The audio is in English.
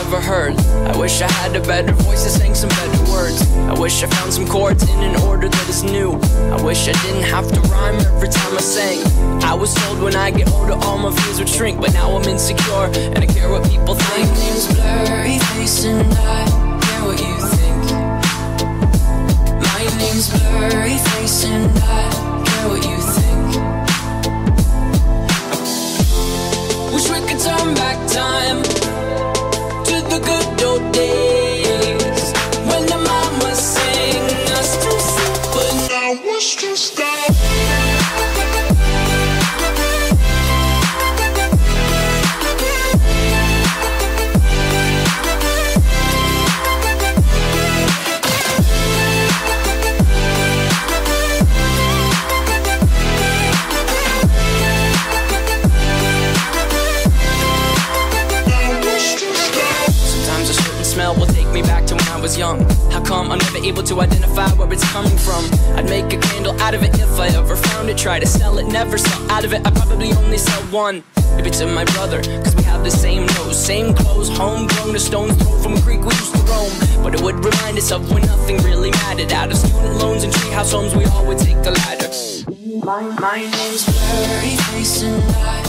ever heard. I wish I had a better voice that sang some better words. I wish I found some chords in an order that is new. I wish I didn't have to rhyme every time I sang. I was told when I get older all my fears would shrink, but now I'm insecure and I care what people think. My name's Blurryface and I care what you think. My name's Blurryface and I care what you think. Wish we could turn back time to the good old days when the mama sang us to sleep, but now it's just that. Will take me back to when I was young. How come I'm never able to identify where it's coming from? I'd make a candle out of it if I ever found it. Try to sell it, never sell out of it. I probably only sell one. Maybe to my brother, cause we have the same nose, same clothes, homegrown, a stone's throw from a creek we used to roam. But it would remind us of when nothing really mattered. Out of student loans and treehouse homes, we all would take the ladder. My name's Blurryface and I